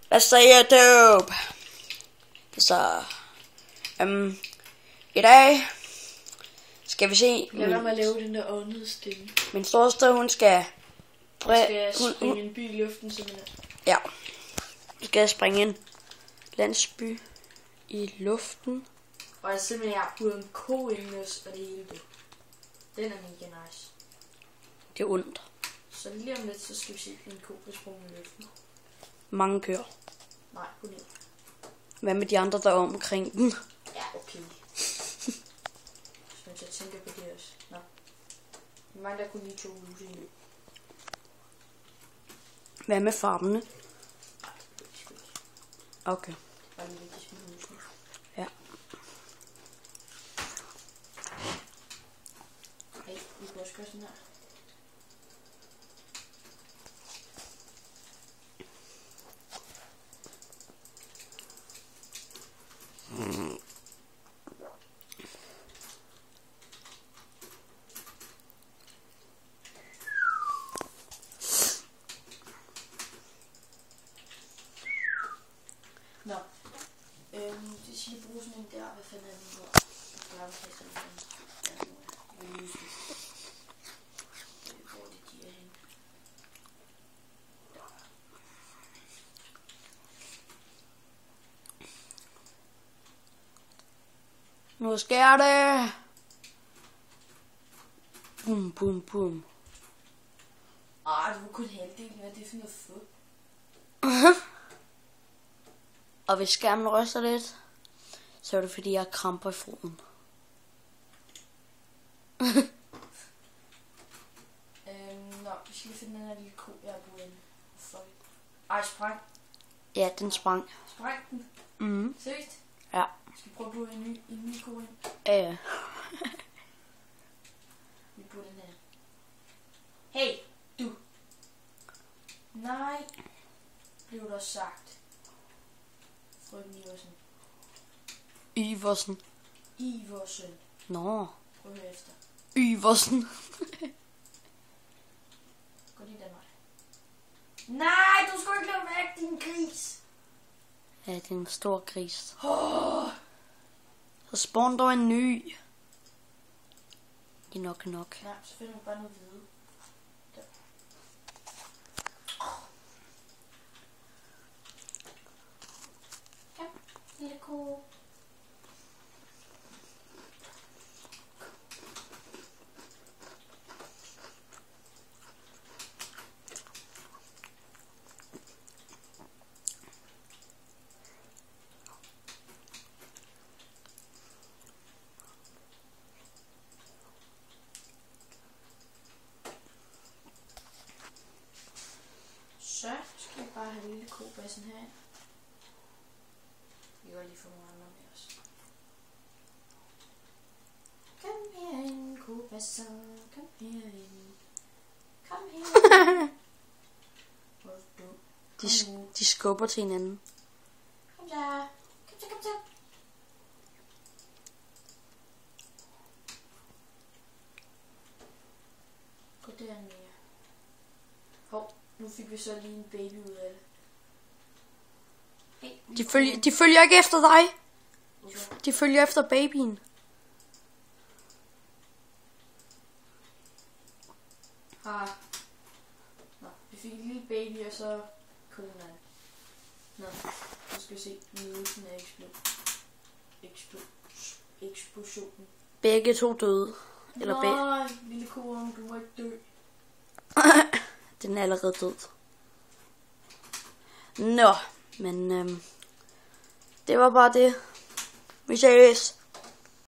Hvad siger du? Så i dag skal vi se. Lad mig at lave den der åndede stemme. Min storesøster, hun skal springe en by i luften simpelthen. Ja. Nu skal jeg springe en landsby i luften. Og jeg simpelthen har puttet en ko ind i os, og det hele det. Den er mega nice. Det er ondt. Så lige om lidt, så skal vi se en ko på sprunget i luften. Mange kører. Nej, kun en. Hvad med de andre, der er omkring den? Ja, okay. Så jeg tænker på det også. Nå. Vi mangler kun lige 2 huse i nu. Hvad med farmene? Nej, det er sgu ikke. Okay. Bare lige de små huse. Ja. Hey, vi kan også gøre sådan her. Nå, det skal bruge sådan en der, hvad fanden er den her? Hvor er det, de er henne? Nu sker det. Bum, bum, bum. Du var kun halvdelen af det for noget få. Og hvis skærmen ryster lidt, så er det fordi, jeg har kramper i foden. Nå, vi skal lige finde den her lille ko, jeg har boet inde. Ej, sprang. Ja, den sprang. Sprang den? Seriøst? Ja. Skal vi prøve at bruge en ny ko ind? Ja. Vi bruger den her. Hey, du. Nej. Blev der sagt. Frøken Iversen. Iversen. Iversen. Nå. Prøv at høre efter. Iversen. Gå lige den vej. Nej, du skal ikke løbe væk, din gris. Ja, det er en stor gris. Så spawn dog en ny. Det er nok. Ja, så finder vi bare noget hvide. Der. Kom, lille ko. Så skal vi bare have lille kobassen her. Vi kan lige få nogle andre med os. Kom herind, kobasser. Kom herind. Kom herind. Hvor er du dum. De skubber til hinanden. Kom så. Kom så. Gå dernede. Hov, nu fik vi så lige en baby ud af det. Hey, De følger ikke efter dig. Hvorfor? De følger efter babyen. Nå, vi fik en lille baby, og så kun en anden. Nå, nu skal vi se nydelsen af eksplosionen. Begge to døde. Eller Nej, lille koen, du må ikke dø. Den er allerede død. Nå, men det var bare det. Vi ses.